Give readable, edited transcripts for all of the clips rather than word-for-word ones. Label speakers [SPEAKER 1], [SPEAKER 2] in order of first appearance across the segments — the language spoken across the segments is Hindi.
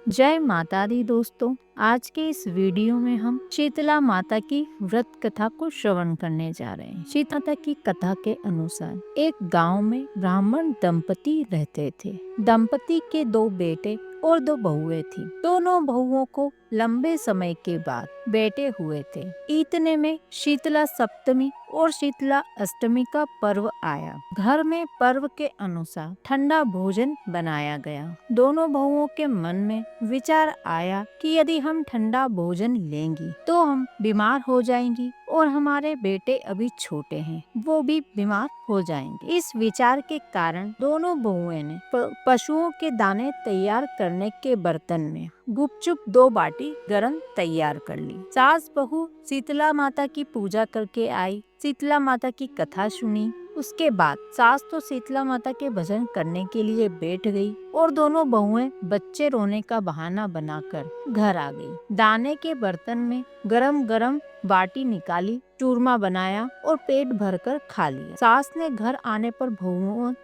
[SPEAKER 1] जय माता दी दोस्तों। आज के इस वीडियो में हम शीतला माता की व्रत कथा को श्रवण करने जा रहे हैं। शीतला माता की कथा के अनुसार एक गांव में ब्राह्मण दंपति रहते थे। दंपति के 2 बेटे और 2 बहुएं थी। दोनों बहुओं को लंबे समय के बाद बेटे हुए थे। इतने में शीतला सप्तमी और शीतला अष्टमी का पर्व आया। घर में पर्व के अनुसार ठंडा भोजन बनाया गया। दोनों बहुओं के मन में विचार आया कि यदि हम ठंडा भोजन लेंगी तो हम बीमार हो जाएंगी और हमारे बेटे अभी छोटे हैं, वो भी बीमार हो जाएंगे। इस विचार के कारण दोनों बहुएं ने पशुओं के दाने तैयार करने के बर्तन में गुपचुप 2 बाटी गरम तैयार कर ली। सास बहू शीतला माता की पूजा करके आई, शीतला माता की कथा सुनी। उसके बाद सास तो शीतला माता के भजन करने के लिए बैठ गई और दोनों बहुएं बच्चे रोने का बहाना बनाकर घर आ गई। दाने के बर्तन में गरम गरम बाटी निकाली, चूरमा बनाया और पेट भरकर खा लिया। सास ने घर आने पर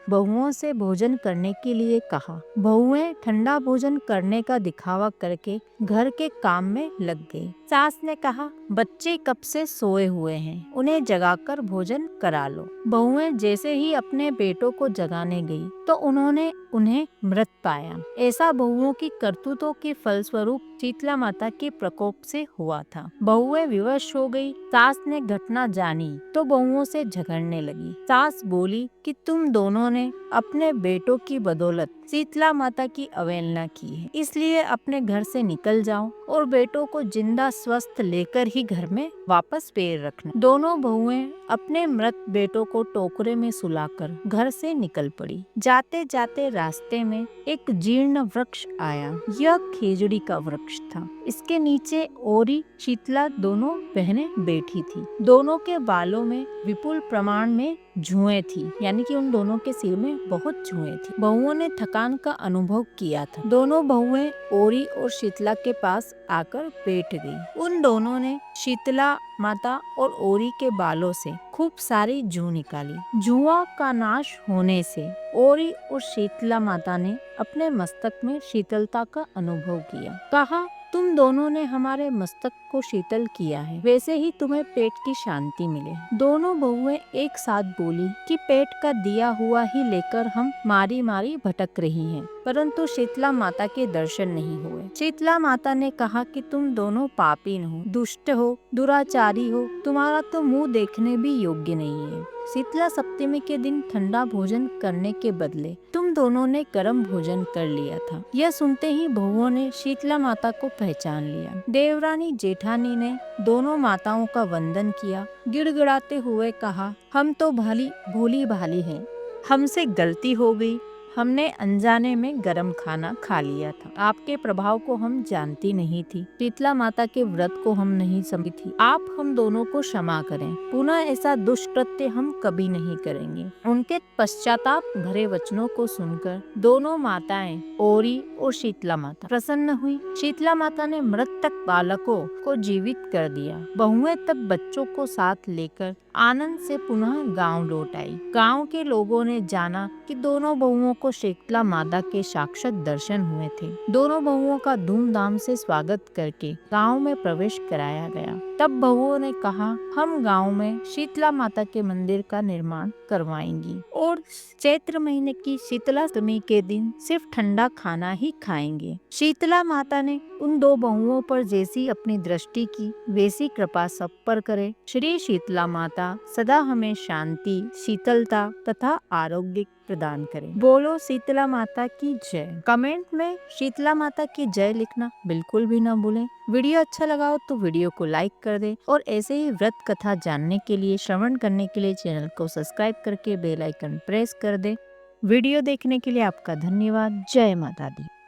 [SPEAKER 1] बहुओं से भोजन करने के लिए कहा। बहुएं ठंडा भोजन करने का दिखावा करके घर के काम में लग गई। सास ने कहा, बच्चे कब से सोए हुए हैं, उन्हें जगाकर भोजन करा लो। बहुएं जैसे ही अपने बेटों को जगाने गई तो उन्होंने उन्हें मृत पाया। ऐसा बहुओं की करतूतों के फलस्वरूप शीतला माता के प्रकोप से हुआ था। बहुएं विवश हो गई। सास ने घटना जानी तो बहुओं से झगड़ने लगी। सास बोली कि तुम दोनों ने अपने बेटों की बदौलत शीतला माता की अवहेलना की है, इसलिए अपने घर से निकल जाओ और बेटों को जिंदा स्वस्थ लेकर ही घर में वापस पैर रखना। दोनों बहुएं अपने मृत बेटों को टोकरे में सुलाकर घर से निकल पड़ी। जाते जाते रास्ते में एक जीर्ण वृक्ष आया। यह खेजड़ी का वृक्ष था। इसके नीचे ओरी शीतला दोनों बहनें बैठी थी। दोनों के बालों में विपुल प्रमाण में जुएं थी, यानी कि उन दोनों के सिर में बहुत जुएं थी। बहुओं ने थकान का अनुभव किया था। दोनों बहुएं ओरी और शीतला के पास आकर बैठ गई। उन दोनों ने शीतला माता और ओरी के बालों से खूब सारी जू निकाली। जुआ का नाश होने से ओरी और शीतला माता ने अपने मस्तक में शीतलता का अनुभव किया। कहा, तुम दोनों ने हमारे मस्तक को शीतल किया है, वैसे ही तुम्हें पेट की शांति मिले। दोनों बहुएं एक साथ बोली कि पेट का दिया हुआ ही लेकर हम मारी मारी भटक रही हैं, परंतु शीतला माता के दर्शन नहीं हुए। शीतला माता ने कहा कि तुम दोनों पापीन हो, दुष्ट हो, दुराचारी हो, तुम्हारा तो मुंह देखने भी योग्य नहीं है। शीतला सप्तमी के दिन ठंडा भोजन करने के बदले तुम दोनों ने गर्म भोजन कर लिया था। यह सुनते ही बहुओं ने शीतला माता को पहचान लिया। देवरानी जेठानी ने दोनों माताओं का वंदन किया। गिड़गिड़ाते हुए कहा, हम तो भोली भाली हैं, हमसे गलती हो गई, हमने अनजाने में गरम खाना खा लिया था। आपके प्रभाव को हम जानती नहीं थी, शीतला माता के व्रत को हम नहीं समझी थी। आप हम दोनों को क्षमा करें, पुनः ऐसा दुष्कृत्य हम कभी नहीं करेंगे। उनके पश्चाताप भरे वचनों को सुनकर दोनों माताएं ओरी और शीतला माता प्रसन्न हुई। शीतला माता ने मृतक बालकों को जीवित कर दिया। बहुएं तब बच्चों को साथ लेकर आनंद से पुनः गांव लौट आई। गांव के लोगों ने जाना कि दोनों बहुओं को शीतला माता के साक्षात दर्शन हुए थे। दोनों बहुओं का धूमधाम से स्वागत करके गांव में प्रवेश कराया गया। तब बहुओं ने कहा, हम गांव में शीतला माता के मंदिर का निर्माण करवाएंगी और चैत्र महीने की शीतलाष्टमी के दिन सिर्फ ठंडा खाना ही खाएंगे। शीतला माता ने उन 2 बहुओं पर जैसी अपनी दृष्टि की वैसी कृपा सब पर करे। श्री शीतला माता सदा हमें शांति, शीतलता तथा आरोग्य प्रदान करे। बोलो शीतला माता की जय। कमेंट में शीतला माता की जय लिखना बिल्कुल भी ना भूलें। वीडियो अच्छा लगा हो तो वीडियो को लाइक कर दें और ऐसे ही व्रत कथा जानने के लिए, श्रवण करने के लिए चैनल को सब्सक्राइब करके बेल आइकन प्रेस कर दें। वीडियो देखने के लिए आपका धन्यवाद। जय माता दी।